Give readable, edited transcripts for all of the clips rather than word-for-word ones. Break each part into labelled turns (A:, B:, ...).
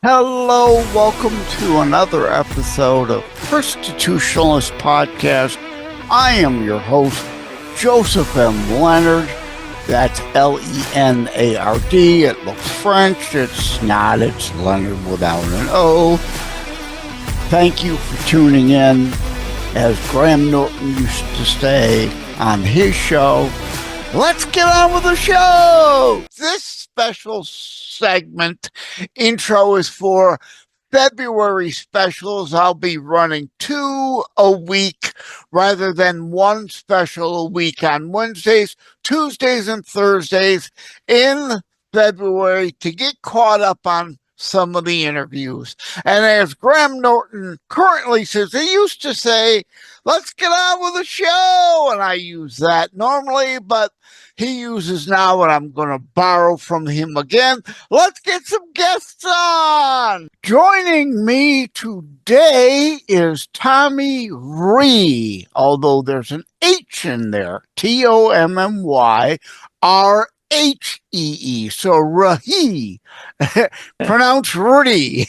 A: Hello, welcome to another episode of Constitutionalist Podcast. I am your host, Joseph M. Leonard. That's Lenard. It looks French. It's not. It's Leonard without an O. Thank you for tuning in. As Graham Norton used to say on his show, let's get on with the show. This special segment intro is for February specials. I'll be running 2 a week rather than 1 special a week on Wednesdays, Tuesdays, and Thursdays in February to get caught up on some of the interviews. And as Graham Norton currently says, he used to say, let's get on with the show. And I use that normally, but he uses now, and I'm going to borrow from him again. Let's get some guests on. Joining me today is Tommy Rhee, although there's an H in there, Tommyrhee. So Rhee, pronounced Rhee.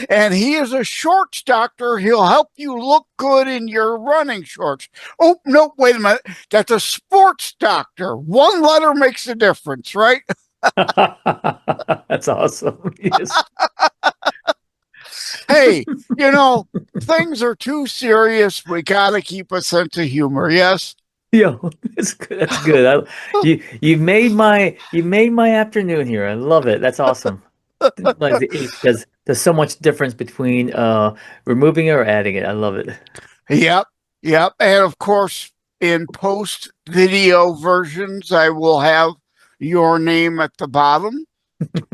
A: And he is a shorts doctor. He'll help you look good in your running shorts. Oh, no, wait a minute. That's a sports doctor. One letter makes a difference, right?
B: That's awesome. Yes.
A: Hey, things are too serious. We got to keep a sense of humor, yes?
B: Yo, that's good. That's good. You made my afternoon here. I love it. That's awesome. Like because there's so much difference between removing it or adding it. I love it.
A: Yep. And of course, in post video versions, I will have your name at the bottom,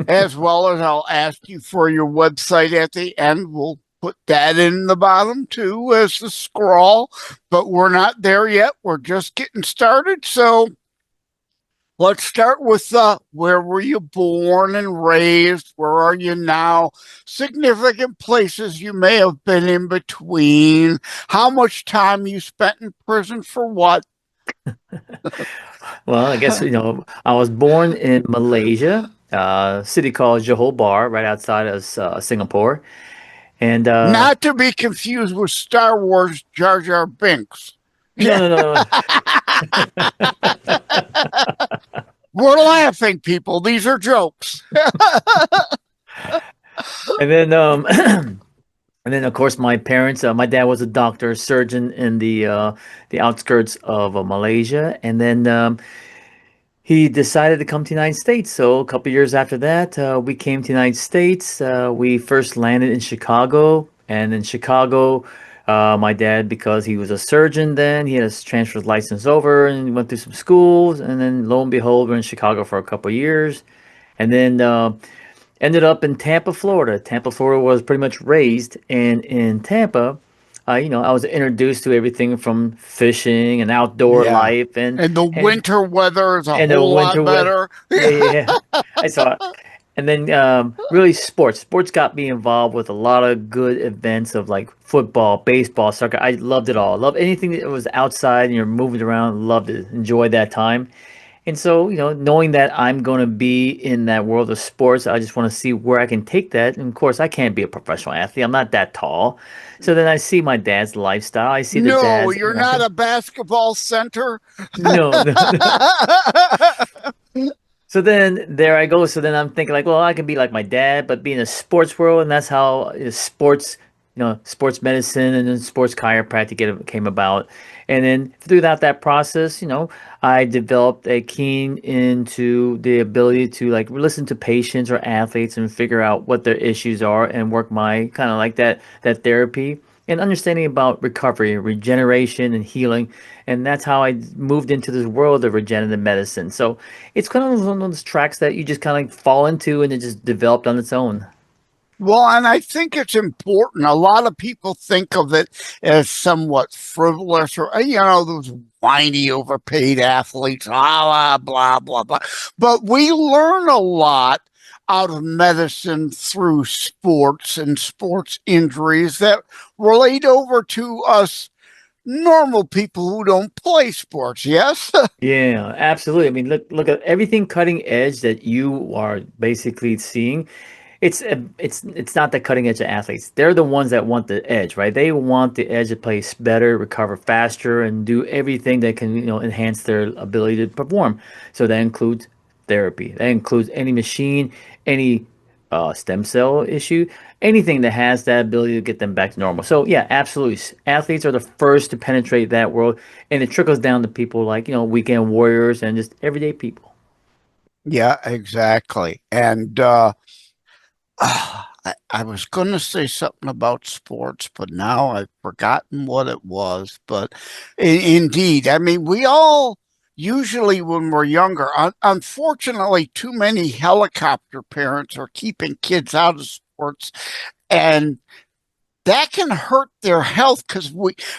A: as well as I'll ask you for your website at the end. We'll put that in the bottom too as the scroll, but we're not there yet. We're just getting started. So let's start with where were you born and raised? Where are you now? Significant places you may have been in between. How much time you spent in prison for what?
B: Well, I guess I was born in Malaysia, city called Johor Bahru, right outside of Singapore, and
A: Not to be confused with Star Wars Jar Jar Binks.
B: no.
A: We're laughing, people. These are jokes.
B: And then and then of course my parents, my dad was a doctor, surgeon in the outskirts of Malaysia, and then he decided to come to the United States. So a couple years after that, we came to the United States. We first landed in Chicago, and in Chicago, my dad, because he was a surgeon then, he had his transfer license over and went through some schools, and then lo and behold, we're in Chicago for a couple years, and then ended up in Tampa, Florida. Tampa, Florida was pretty much raised, and in Tampa, I was introduced to everything from fishing and outdoor
A: Yeah.
B: life,
A: And the winter weather is a
B: and the
A: whole lot
B: winter weather.
A: better.
B: Yeah. I saw it. And then really sports. Sports got me involved with a lot of good events of like football, baseball, soccer. I loved it all. Loved anything that was outside and you're moving around. Loved it. Enjoyed that time. And so, knowing that I'm going to be in that world of sports, I just want to see where I can take that. And of course, I can't be a professional athlete. I'm not that tall. So then I see my dad's lifestyle. I see the
A: No,
B: dad's.
A: you're not a basketball center.
B: No, no. So then there I go. So then I'm thinking like, well, I can be like my dad, but be in a sports world, and that's how sports, sports medicine and then sports chiropractic came about. And then throughout that process, I developed a keen into the ability to like listen to patients or athletes and figure out what their issues are and work my kind of like that therapy and understanding about recovery, regeneration, and healing. And that's how I moved into this world of regenerative medicine. So it's kind of one of those tracks that you just kind of fall into and it just developed on its own.
A: Well, and I think it's important. A lot of people think of it as somewhat frivolous or, those whiny, overpaid athletes, blah, blah, blah, blah. But we learn a lot out of medicine through sports and sports injuries that relate over to us normal people who don't play sports, yes?
B: Yeah, absolutely. I mean, look at everything cutting edge that you are basically seeing. It's not the cutting edge of athletes. They're the ones that want the edge, right? They want the edge to play better, recover faster, and do everything that can, enhance their ability to perform. So that includes therapy. That includes any machine, any stem cell issue, anything that has that ability to get them back to normal. So yeah, absolutely. Athletes are the first to penetrate that world, and it trickles down to people like, weekend warriors and just everyday people.
A: Yeah, exactly. And I was going to say something about sports, but now I've forgotten what it was. But indeed, I mean, we all usually, when we're younger, unfortunately, too many helicopter parents are keeping kids out of sports, and that can hurt their health because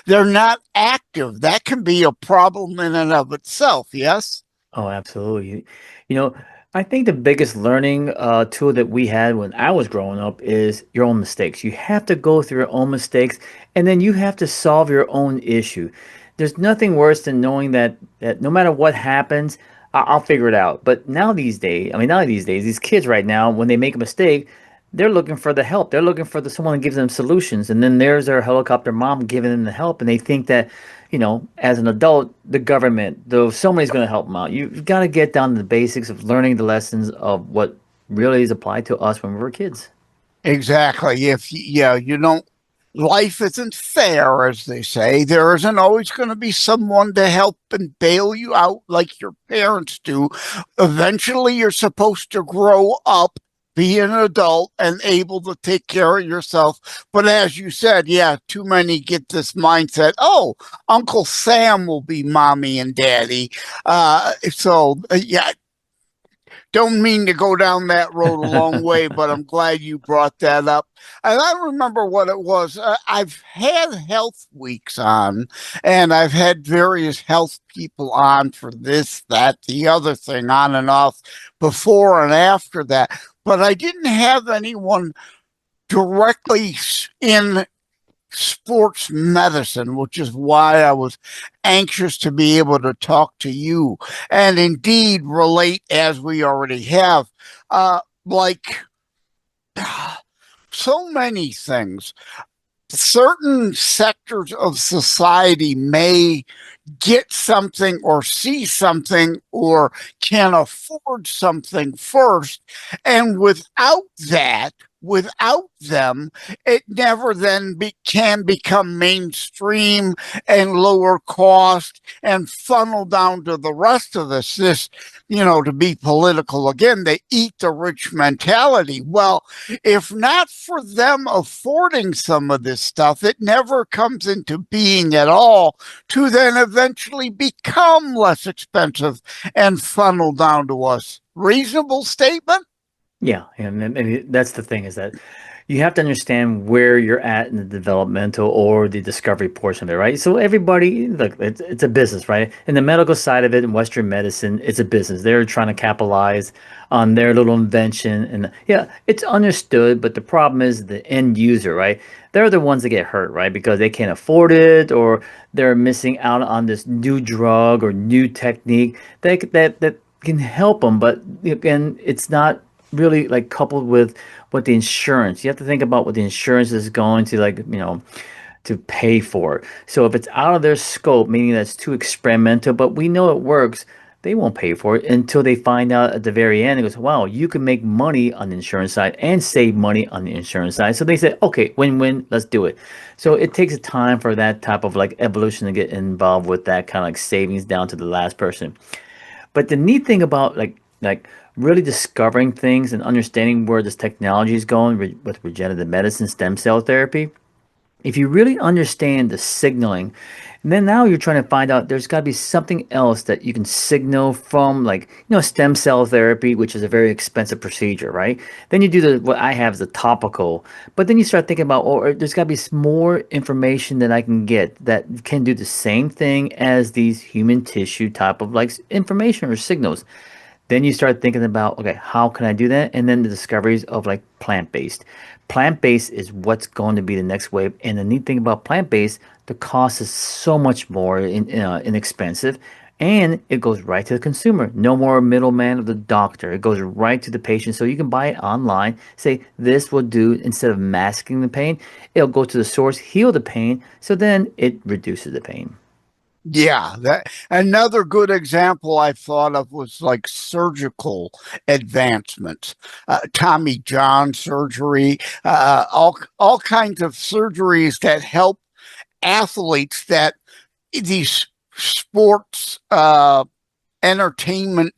A: they're not active. That can be a problem in and of itself. Yes.
B: Oh, absolutely. You know, I think the biggest learning tool that we had when I was growing up is your own mistakes. You have to go through your own mistakes, and then you have to solve your own issue. There's nothing worse than knowing that no matter what happens, I'll figure it out. But now these days, these kids right now, when they make a mistake, they're looking for the help. They're looking for someone to give them solutions, and then there's their helicopter mom giving them the help, and they think that as an adult, the government, though somebody's going to help them out. You've got to get down to the basics of learning the lessons of what really is applied to us when we were kids.
A: Exactly. Yeah, you don't, life isn't fair, as they say. There isn't always going to be someone to help and bail you out like your parents do. Eventually, you're supposed to grow up, be an adult, and able to take care of yourself. But as you said, yeah, too many get this mindset. Oh, Uncle Sam will be mommy and daddy. Yeah, don't mean to go down that road a long way, but I'm glad you brought that up. And I remember what it was. I've had health weeks on, and I've had various health people on for this, that, the other thing, on and off, before and after that. But I didn't have anyone directly in sports medicine, which is why I was anxious to be able to talk to you and indeed relate as we already have. Like so many things, certain sectors of society may get something or see something or can afford something first. And without them, it never then can become mainstream and lower cost and funnel down to the rest of us. To be political again, they eat the rich mentality. Well, if not for them affording some of this stuff, it never comes into being at all to then eventually become less expensive and funnel down to us. Reasonable statement?
B: Yeah, and that's the thing is that you have to understand where you're at in the developmental or the discovery portion of it, right? So everybody, look, it's a business, right? In the medical side of it, in Western medicine, it's a business. They're trying to capitalize on their little invention, and yeah, it's understood. But the problem is the end user, right? They're the ones that get hurt, right? Because they can't afford it, or they're missing out on this new drug or new technique that can help them. But again, it's not really like coupled with what the insurance. You have to think about what the insurance is going to like, to pay for it. So if it's out of their scope, meaning that's too experimental, but we know it works, they won't pay for it until they find out at the very end. It goes, wow, you can make money on the insurance side and save money on the insurance side. So they say, okay, win-win, let's do it. So it takes a time for that type of like evolution to get involved with that kind of like savings down to the last person. But the neat thing about like really discovering things and understanding where this technology is going with regenerative medicine, stem cell therapy, if you really understand the signaling, and then now you're trying to find out there's got to be something else that you can signal from, like stem cell therapy, which is a very expensive procedure, right? Then you do what I have is a topical, but then you start thinking about, oh, there's got to be more information that I can get that can do the same thing as these human tissue type of like information or signals. Then you start thinking about, okay, how can I do that? And then the discoveries of like plant-based. Plant-based is what's going to be the next wave. And the neat thing about plant-based, the cost is so much more inexpensive. and it goes right to the consumer. No more middleman of the doctor. It goes right to the patient. So you can buy it online. Say this will do instead of masking the pain. It'll go to the source, heal the pain. So then it reduces the pain.
A: Yeah, that another good example I thought of was like surgical advancements, Tommy John surgery, all kinds of surgeries that help athletes that these sports entertainment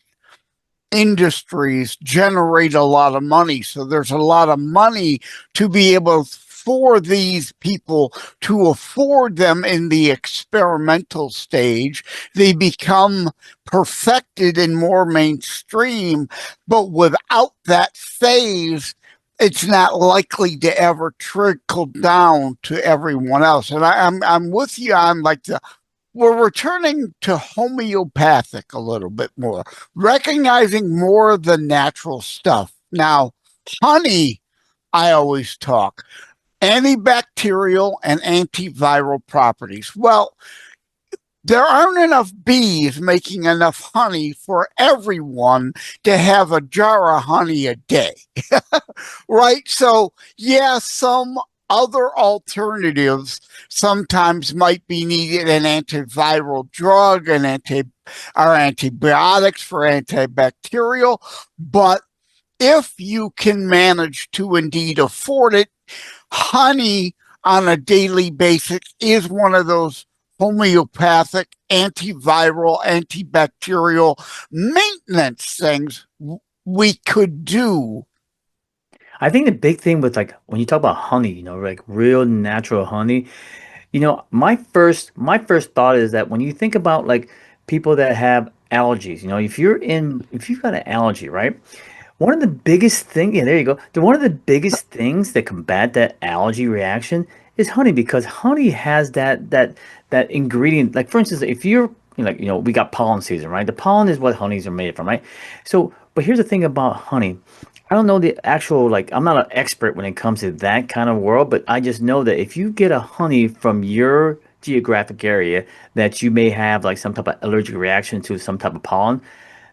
A: industries generate a lot of money. So there's a lot of money to be able for these people to afford them in the experimental stage. They become perfected and more mainstream, but without that phase, it's not likely to ever trickle down to everyone else. And I'm with you on like we're returning to homeopathic a little bit more, recognizing more of the natural stuff. Now, honey, I always talk antibacterial and antiviral properties. Well, there aren't enough bees making enough honey for everyone to have a jar of honey a day, right? So, yeah, some other alternatives sometimes might be needed, an antiviral drug, or antibiotics for antibacterial, but if you can manage to indeed afford it, honey on a daily basis is one of those homeopathic, antiviral, antibacterial maintenance things we could do.
B: I think the big thing with like when you talk about honey, like real natural honey, my first thought is that when you think about like people that have allergies, if you've got an allergy, right? One of the biggest thing, yeah, there you go. One of the biggest things that combat that allergy reaction is honey because honey has that ingredient. Like for instance, if you're we got pollen season, right? The pollen is what honeys are made from, right? So, but here's the thing about honey. I don't know the actual like I'm not an expert when it comes to that kind of world, but I just know that if you get a honey from your geographic area that you may have like some type of allergic reaction to some type of pollen,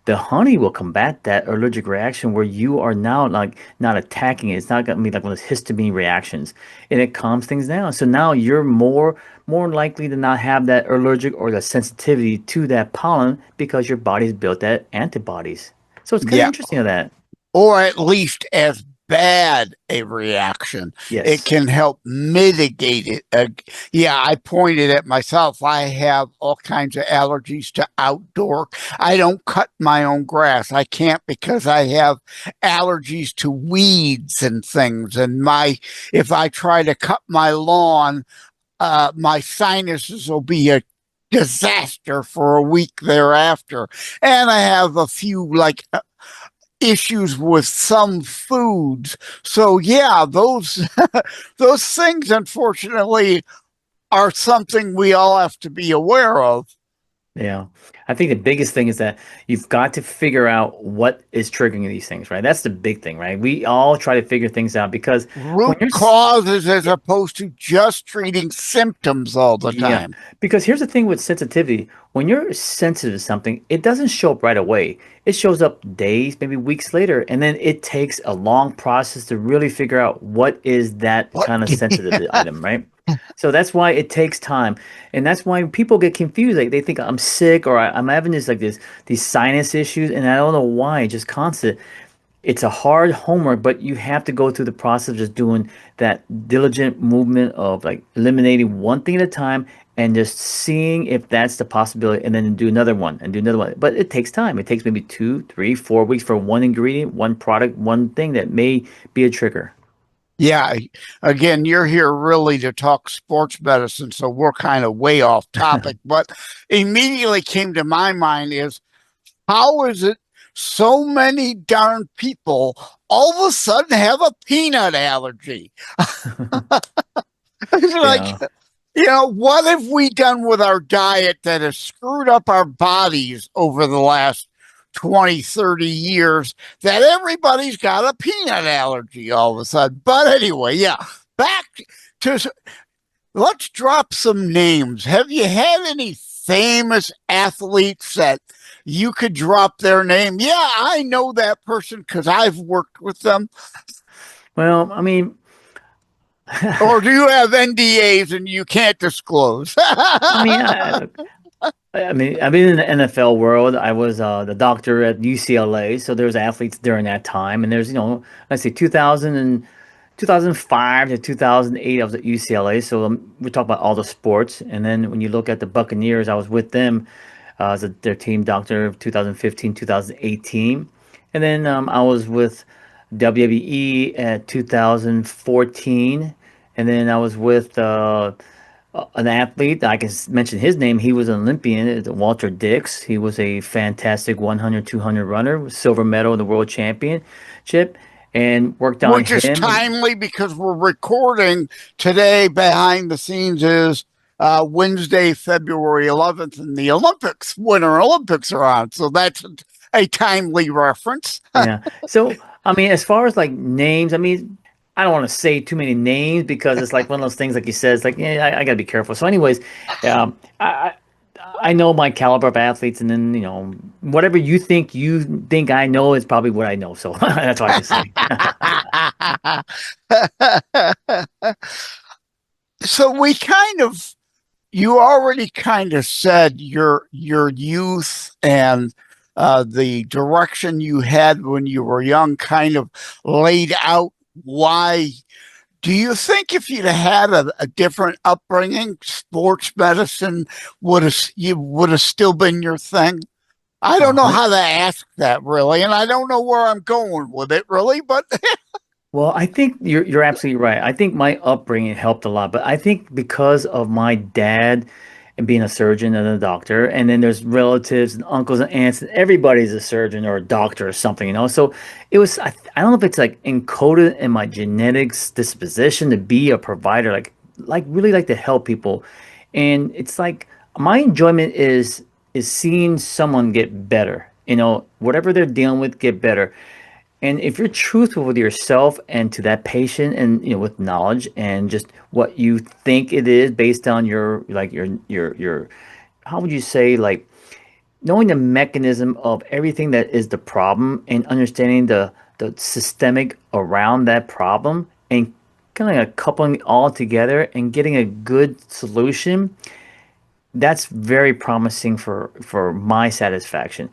B: the honey will combat that allergic reaction where you are now like not attacking it. It's not gonna be like one of those histamine reactions, and it calms things down. So now you're more likely to not have that allergic or the sensitivity to that pollen because your body's built that antibodies. So it's kind of
A: Yeah,
B: interesting of that.
A: or at least as bad a reaction. It
B: Yes.
A: can help mitigate it. Yeah, I pointed at myself. I have all kinds of allergies to outdoor. I don't cut my own grass. I can't because I have allergies to weeds and things. And if I try to cut my lawn, my sinuses will be a disaster for a week thereafter. And I have a few like issues with some foods. So yeah, those those things unfortunately are something we all have to be aware of.
B: Yeah. I think the biggest thing is that you've got to figure out what is triggering these things, right? That's the big thing, right? We all try to figure things out because when
A: Root
B: you're
A: causes as opposed to just treating symptoms all the
B: Yeah,
A: time.
B: because here's the thing with sensitivity. When you're sensitive to something, it doesn't show up right away. It shows up days, maybe weeks later, and then it takes a long process to really figure out what is that
A: What?
B: kind of sensitive item, right? So that's why it takes time, and that's why people get confused. Like they think I'm sick or I'm having these sinus issues, and I don't know why. Just constant. It's a hard homework, but you have to go through the process of just doing that diligent movement of like eliminating one thing at a time and just seeing if that's the possibility and then do another one and do another one. But it takes time. It takes maybe 2, 3, 4 weeks for one ingredient, one product, one thing that may be a trigger.
A: Yeah, again, you're here really to talk sports medicine, so we're kind of way off topic. But immediately came to my mind is how is it so many darn people all of a sudden have a peanut allergy? It's like,
B: Yeah.
A: what have we done with our diet that has screwed up our bodies over the last 20, 30 years that everybody's got a peanut allergy all of a sudden? But anyway, yeah, back to let's drop some names. Have you had any famous athletes that you could drop their name? Yeah, I know that person because I've worked with them.
B: Well, I mean,
A: Or do you have NDAs and you can't disclose?
B: I mean, I mean, I've been in the NFL world. I was the doctor at UCLA, so there's athletes during that time, and there's let's say 2000 and 2005 to 2008, I was at UCLA. So we're talking about all the sports, and then when you look at the Buccaneers, I was with them as their team doctor of 2015, 2018, and then I was with WWE at 2014, and then I was with an athlete. I can mention his name. He was an Olympian, Walter Dix. He was a fantastic 100, 200 runner, silver medal in the world championship, and worked on
A: Which is
B: him.
A: timely because we're recording today. Behind the scenes is Wednesday, February 11th, and the Winter Olympics are on. So that's a timely reference.
B: Yeah. So, I mean, as far as like names, I mean, I don't want to say too many names because it's like one of those things, like you said, it's like, yeah, I got to be careful. So, anyways, um, I, I know my caliber of athletes, and then whatever you think I know is probably what I know. So that's all I can say.
A: So you already kind of said your youth and the direction you had when you were young kind of laid out why. Do you think if you'd had a different upbringing, sports medicine would have still been your thing? I don't know
B: Uh,
A: how to ask that really, and I don't know where I'm going with it really, but
B: Well, I think you're absolutely right. I think my upbringing helped a lot, but I think because of my dad and being a surgeon and a doctor, and then there's relatives and uncles and aunts, and everybody's a surgeon or a doctor or something. So it was. I don't know if it's like encoded in my genetics disposition to be a provider, like really like to help people, and it's like my enjoyment is seeing someone get better. Whatever they're dealing with, get better. And if you're truthful with yourself and to that patient, and with knowledge and just what you think it is based on your how would you say, like, knowing the mechanism of everything that is the problem and understanding the systemic around that problem, and kind of coupling it all together and getting a good solution, that's very promising for my satisfaction.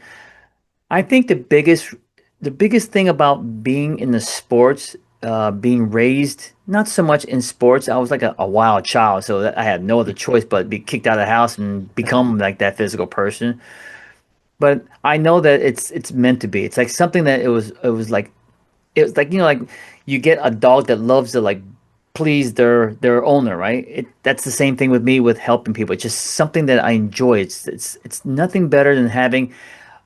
B: I think the biggest thing about being in the sports, being raised not so much in sports. I was like a wild child, so that I had no other choice but be kicked out of the house and become like that physical person. But I know that it's meant to be. It's like something that it was like like you get a dog that loves to like please their owner, right? That's the same thing with me with helping people. It's just something that I enjoy. It's nothing better than having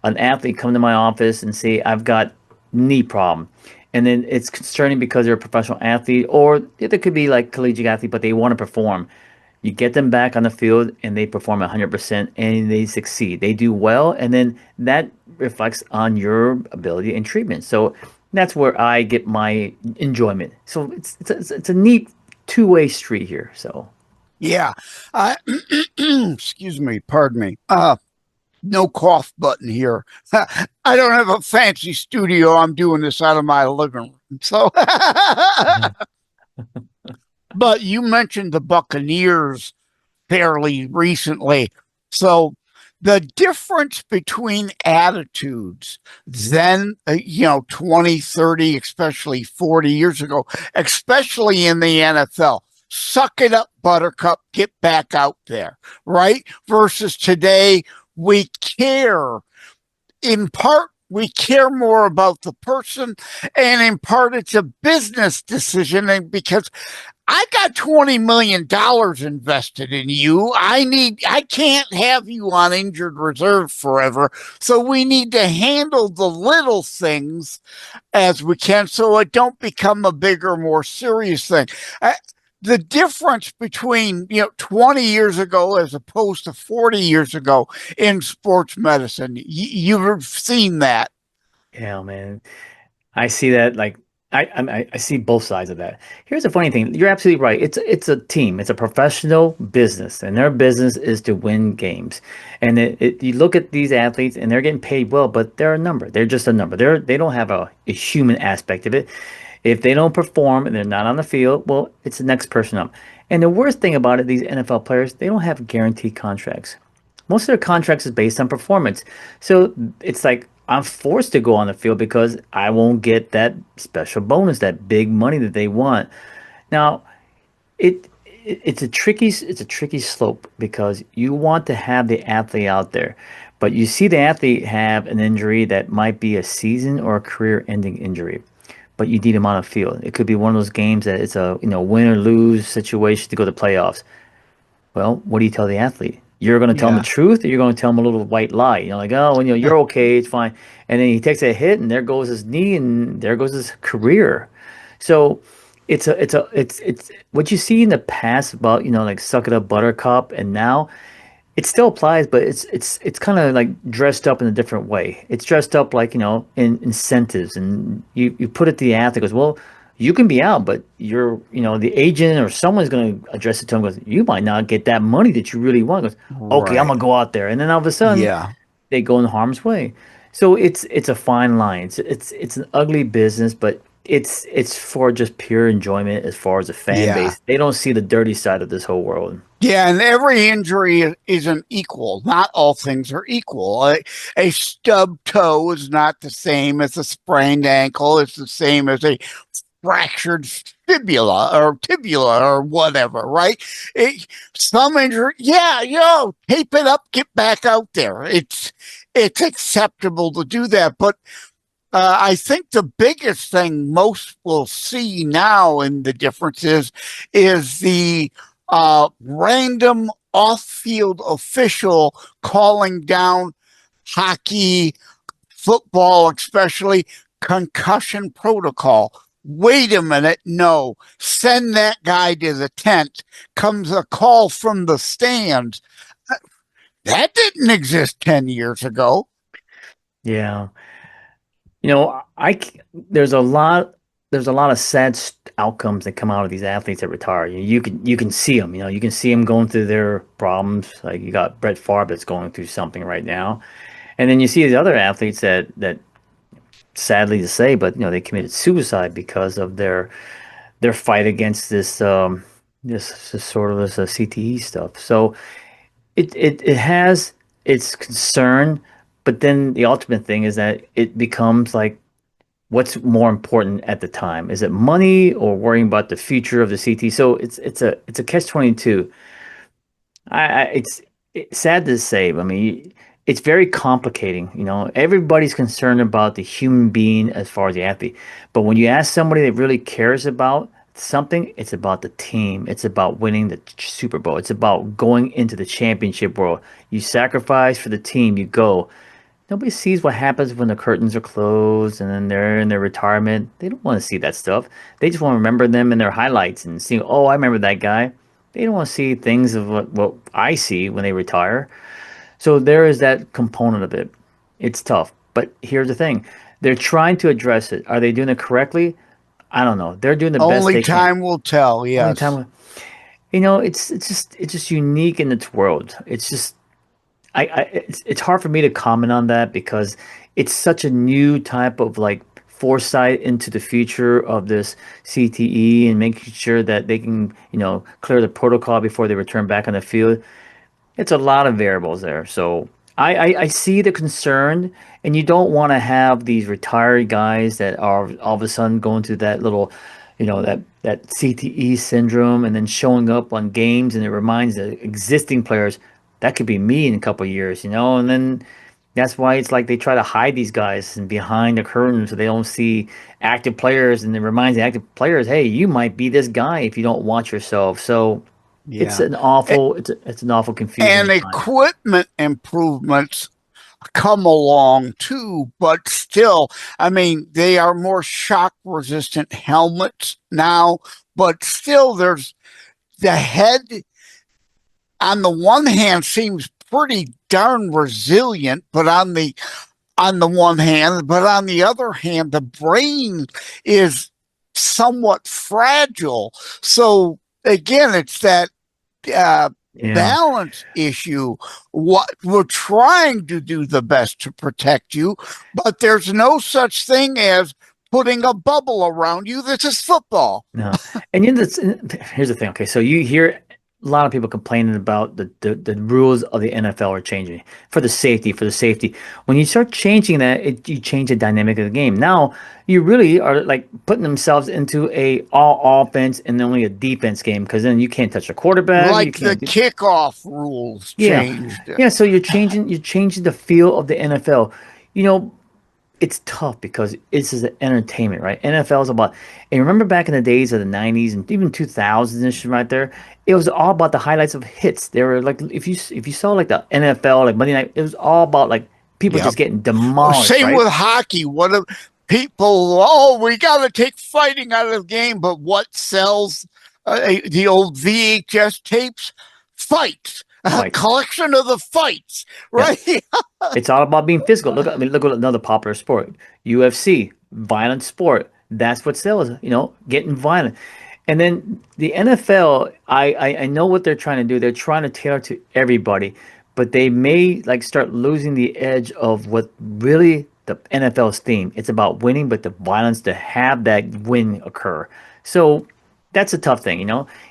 B: an athlete come to my office and say, I've got knee problem. And then it's concerning because they're a professional athlete, or there could be like collegiate athlete, but they want to perform. You get them back on the field and they perform 100% and they succeed. They do well, and then that reflects on your ability in treatment. So that's where I get my enjoyment. So it's a neat two-way street here. So
A: yeah. Excuse me, pardon me. No cough button here. I don't have a fancy studio. I'm doing this out of my living room. So, but you mentioned the Buccaneers fairly recently. So, the difference between attitudes then, 20, 30, especially 40 years ago, especially in the NFL, suck it up, buttercup, get back out there, right? Versus today, we care. In part, we care more about the person, and in part, it's a business decision. And because I got $20 million invested in you, I can't have you on injured reserve forever. So we need to handle the little things as we can, so it don't become a bigger, more serious thing. The difference between 20 years ago as opposed to 40 years ago in sports medicine, you've seen that.
B: yeah, man. I see that, like, I see both sides of that. Here's the funny thing. You're absolutely right. It's a team. It's a professional business, and their business is to win games. And you look at these athletes, and they're getting paid well, but they're a number. They're just a number. They don't have a human aspect of it. If they don't perform and they're not on the field, well, it's the next person up. And the worst thing about it, these NFL players, they don't have guaranteed contracts. Most of their contracts is based on performance. So it's like I'm forced to go on the field because I won't get that special bonus, that big money that they want. Now, it's a tricky slope because you want to have the athlete out there, but you see the athlete have an injury that might be a season or a career-ending injury, but you need him on the field. It could be one of those games that it's a win or lose situation to go to playoffs. Well, what do you tell the athlete? You're going to tell him the
A: Yeah.
B: truth, or you're going to tell him a little white lie. Like, oh, you're okay, it's fine. And then he takes a hit, and there goes his knee, and there goes his career. So it's what you see in the past about like suck it up, Buttercup, and now it still applies, but it's kind of like dressed up in a different way. It's dressed up like, in incentives, and you put it to the athlete goes, well, you can be out, but the agent or someone's going to address it to him goes, you might not get that money that you really want. Goes, okay, I'm
A: Right.
B: gonna go out there, and then all of a sudden
A: Yeah.
B: they go in harm's way. So it's a fine line. It's an ugly business, but it's for just pure enjoyment as far as the fan
A: Yeah.
B: base. They don't see the dirty side of this whole world.
A: Yeah, and every injury isn't equal. Not all things are equal. A stubbed toe is not the same as a sprained ankle. It's the same as a fractured fibula or whatever, right? Some injury, yeah, tape it up, get back out there. It's acceptable to do that, but I think the biggest thing most will see now in the differences is the random off-field official calling down hockey, football, especially concussion protocol. Wait a minute, no. Send that guy to the tent. Comes a call from the stands. That didn't exist 10 years ago.
B: Yeah. You know, there's a lot of sad outcomes that come out of these athletes that retire. You can see them. You can see them going through their problems. Like you got Brett Favre that's going through something right now, and then you see the other athletes that sadly to say, but they committed suicide because of their fight against this sort of this CTE stuff. So it has its concern, but then the ultimate thing is that it becomes like what's more important at the time? Is it money or worrying about the future of the CT? So it's a catch 22. It's sad to say. I mean, it's very complicating. Everybody's concerned about the human being as far as the athlete, but when you ask somebody that really cares about something, it's about the team. It's about winning the Super Bowl. It's about going into the championship world. You sacrifice for the team. You go. Nobody sees what happens when the curtains are closed and then they're in their retirement. They don't want to see that stuff. They just want to remember them in their highlights and see, oh, I remember that guy. They don't want to see things of what I see when they retire. So there is that component of it. It's tough. But here's the thing. They're trying to address it. Are they doing it correctly? I don't know. They're doing the best
A: Only
B: they can.
A: time will tell,
B: Only
A: yes.
B: time, it's just unique in its world. It's just it's hard for me to comment on that because it's such a new type of like foresight into the future of this CTE and making sure that they can, clear the protocol before they return back on the field. It's a lot of variables there. So I see the concern, and you don't want to have these retired guys that are all of a sudden going through that little, that CTE syndrome and then showing up on games, and it reminds the existing players that could be me in a couple of years, and then that's why it's like they try to hide these guys and behind the curtain so they don't see active players, and it reminds the active players, hey, you might be this guy if you don't watch yourself. So it's
A: Yeah.
B: an awful it's an awful
A: And
B: confusing time.
A: equipment improvements come along too, but still, I mean, they are more shock resistant helmets now, but still, there's the head on the one hand seems pretty darn resilient, but on the one hand, but on the other hand, the brain is somewhat fragile. So again, it's that uh,
B: Yeah.
A: balance issue. What we're trying to do the best to protect you, but there's no such thing as putting a bubble around you. This is football.
B: No. And here's the thing. Okay, so you hear a lot of people complaining about the rules of the NFL are changing for the safety. When you start changing that, you change the dynamic of the game. Now you really are like putting themselves into a all offense and only a defense game because then you can't touch a quarterback. You
A: Like the
B: can't do,
A: kickoff rules
B: yeah,
A: changed.
B: yeah. So you're changing the feel of the NFL. You know, it's tough because it's just entertainment, right? NFL is about, and remember back in the days of the 90s and even 2000s and shit right there, it was all about the highlights of hits. They were like, if you saw like the NFL, like Monday night, it was all about like people
A: Yep.
B: just getting demolished,
A: Same
B: right?
A: with hockey. What if people? Oh, we got to take fighting out of the game. But what sells the old VHS tapes? Fights. A
B: Fights.
A: collection of the fights,
B: Yeah.
A: right?
B: It's all about being physical. Look at another popular sport, UFC, violent sport. That's what sells, getting violent. And then the NFL, I know what they're trying to do. They're trying to tailor to everybody, but they may like start losing the edge of what really the NFL's theme. It's about winning, but the violence to have that win occur. So that's a tough thing,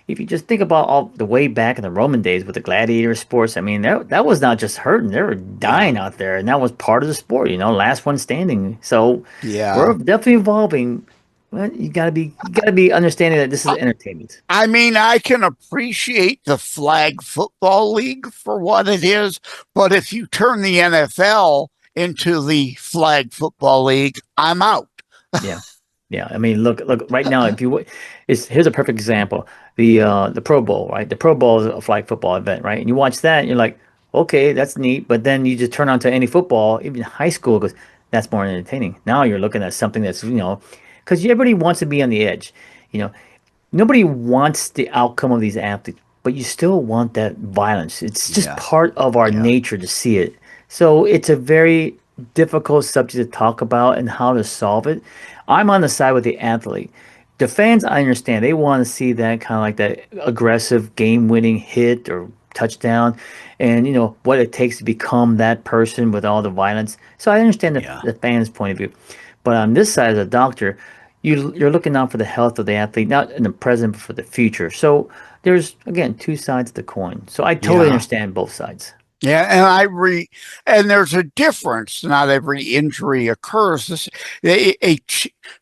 B: If you just think about all the way back in the Roman days with the gladiator sports, I mean, that was not just hurting; they were
A: Yeah.
B: dying out there, and that was part of the sport, last one standing. So we're
A: Yeah.
B: definitely evolving. Well, you gotta be understanding that this is entertainment.
A: I mean, I can appreciate the flag football league for what it is, but if you turn the NFL into the flag football league, I'm out.
B: Yeah, yeah. I mean, look. Right now, if you here's a perfect example. The Pro Bowl, right? The Pro Bowl is a flag football event, right? And you watch that, and you're like, okay, that's neat. But then you just turn on to any football, even high school, because that's more entertaining. Now you're looking at something that's, because everybody wants to be on the edge. You know, Nobody wants the outcome of these athletes, but you still want that violence. It's just
A: Yeah.
B: part of our
A: Yeah.
B: nature to see it. So it's a very difficult subject to talk about and how to solve it. I'm on the side with the athlete. The fans, I understand, they want to see that kind of like that aggressive game-winning hit or touchdown, and what it takes to become that person with all the violence. So I understand
A: Yeah.
B: the fans' point of view, but on this side as a doctor, you're looking out for the health of the athlete, not in the present, but for the future. So there's again two sides of the coin. So I totally
A: Yeah.
B: understand both sides.
A: Yeah, and there's a difference. Not every injury occurs.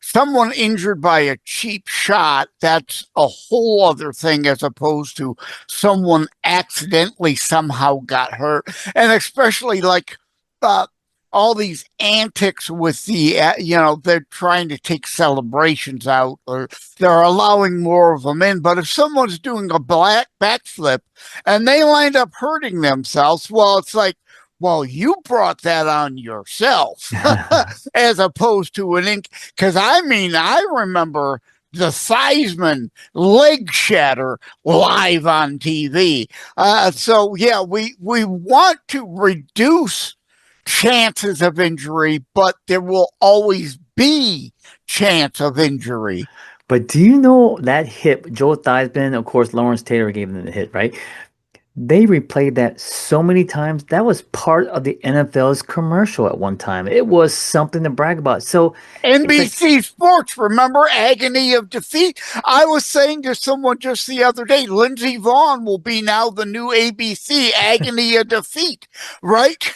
A: Someone injured by a cheap shot, that's a whole other thing as opposed to someone accidentally somehow got hurt. And especially like uh, all these antics with they're trying to take celebrations out or they're allowing more of them in. But if someone's doing a black backflip and they wind up hurting themselves, well, it's like, well, you brought that on yourself as opposed to an ink. Because I mean, I remember the Theismann leg shatter live on TV. So yeah, we want to reduce chances of injury, but there will always be chance of injury.
B: But do you know that hit, Joe Theismann, of course, Lawrence Taylor gave him the hit, right? They replayed that so many times. That was part of the NFL's commercial at one time. It was something to brag about. So it's like,
A: NBC Sports, remember agony of defeat? I was saying to someone just the other day, Lindsey Vaughn will be now the new ABC agony of defeat, right?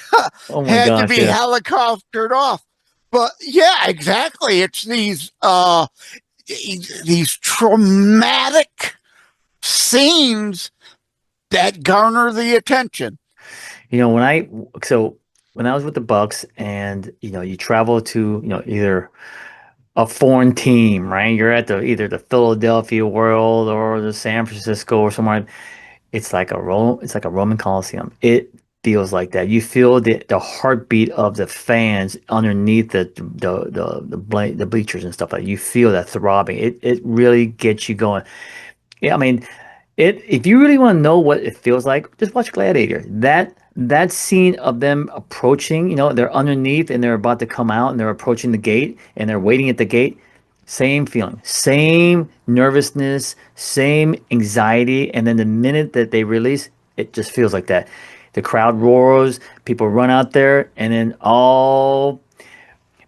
B: oh my
A: Had to
B: gosh,
A: be
B: yeah.
A: helicoptered off. But yeah, exactly. It's these traumatic scenes that garner the attention.
B: You know, when I so when I was with the Bucks and you travel to, either a foreign team, right? You're at either the Philadelphia World or the San Francisco or somewhere. It's like a Roman Coliseum. It feels like that. You feel the heartbeat of the fans underneath the bleachers and stuff like that. You feel that throbbing. It really gets you going. Yeah, I mean, if you really want to know what it feels like, just watch Gladiator. That scene of them approaching, they're underneath and they're about to come out and they're approaching the gate and they're waiting at the gate. Same feeling, same nervousness, same anxiety. And then the minute that they release, it just feels like that. The crowd roars, people run out there, and then all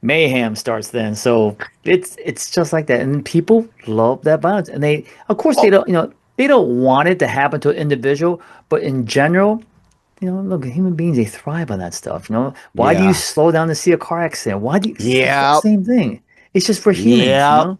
B: mayhem starts then. So it's just like that. And people love that violence. And they, of course, they
A: Oh,
B: don't, they don't want it to happen to an individual, but in general, look, human beings, they thrive on that stuff. Why do you
A: yeah.
B: slow down to see a car accident? Why do you, the whole
A: Yeah.
B: same thing? It's just for humans.
A: Yeah. And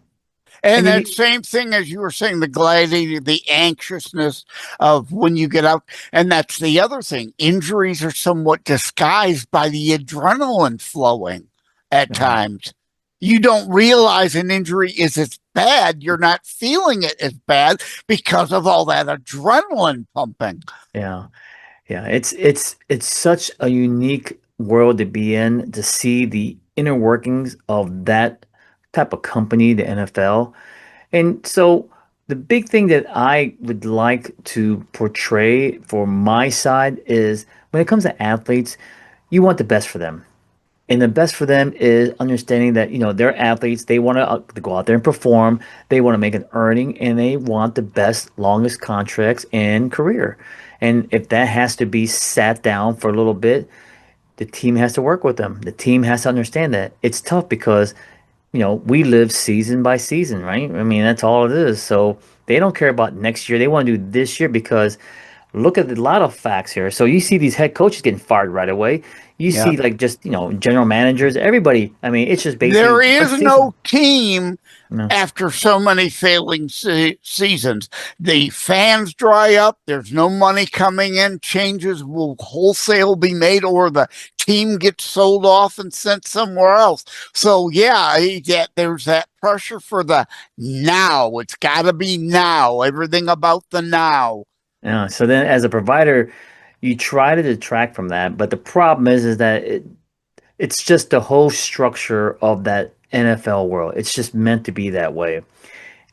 B: And
A: that
B: you,
A: same thing as you were saying, the gliding, the anxiousness of when you get out. And that's the other thing. Injuries are somewhat disguised by the adrenaline flowing at
B: oh,
A: times. You don't realize an injury is as bad. You're not feeling it as bad because of all that adrenaline pumping.
B: yeah, yeah. It's such a unique world to be in, to see the inner workings of that type of company, the NFL. And so the big thing that I would like to portray for my side is when it comes to athletes, you want the best for them. And the best for them is understanding that, they're athletes. They want to go out there and perform. They want to make an earning and they want the best, longest contracts and career. And if that has to be sat down for a little bit, the team has to work with them. The team has to understand that. It's tough because we live season by season, right? I mean, that's all it is. So they don't care about next year. They want to do this year because look at a lot of facts here. So you see these head coaches getting fired right away. You
A: Yeah.
B: see like just, general managers, everybody. I mean, it's just basically
A: There
B: one
A: is
B: season.
A: no team
B: No.
A: after so many failing seasons. The fans dry up. There's no money coming in. Changes will wholesale be made, or the team gets sold off and sent somewhere else. So yeah, there's that pressure for the now. It's got to be now. Everything about the now.
B: Yeah. So then as a provider, you try to detract from that, but the problem is that it's just the whole structure of that NFL world. It's just meant to be that way.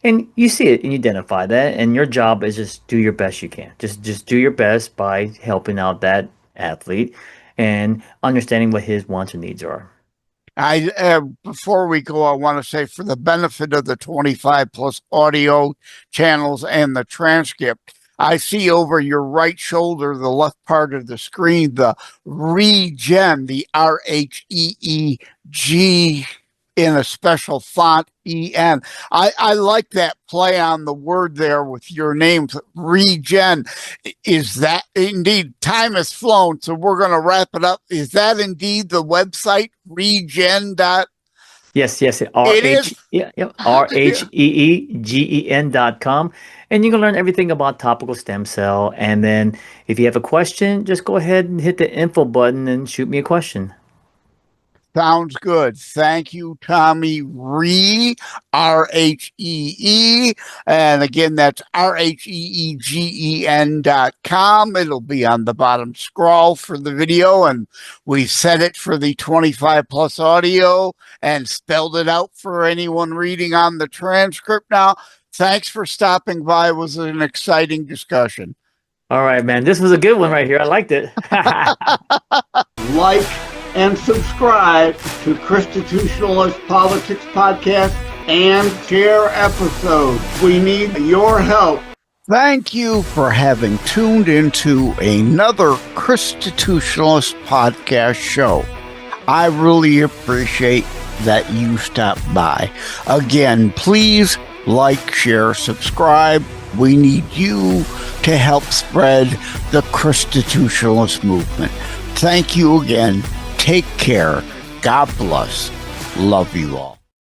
B: And you see it and you identify that, and your job is just do your best you can. Just do your best by helping out that athlete and understanding what his wants and needs are.
A: Before we go, I want to say, for the benefit of the 25 plus audio channels and the transcript, I see over your right shoulder, the left part of the screen, the Regen, the RHEEG in a special font, EN. I like that play on the word there with your name, Regen. Is that indeed, time has flown, so we're going to wrap it up. Is that indeed the website, regen?
B: Yes, yes,
A: It is.
B: yeah, yeah, RHEEGEN.com. And you can learn everything about topical stem cell. And then if you have a question, just go ahead and hit the info button and shoot me a question.
A: Sounds good. Thank you, Tommy Rhee, RHEE. And again, that's RHEEGEN.com. It'll be on the bottom scroll for the video. And we set it for the 25 plus audio and spelled it out for anyone reading on the transcript now. Thanks for stopping by. It was an exciting discussion.
B: All right, man. This was a good one right here. I liked it.
A: Like and subscribe to Constitutionalist Politics Podcast and share episodes. We need your help. Thank you for having tuned into another Constitutionalist Podcast show. I really appreciate that you stopped by. Again, please like, share, subscribe. We need you to help spread the Constitutionalist movement. Thank you again. Take care. God bless. Love you all.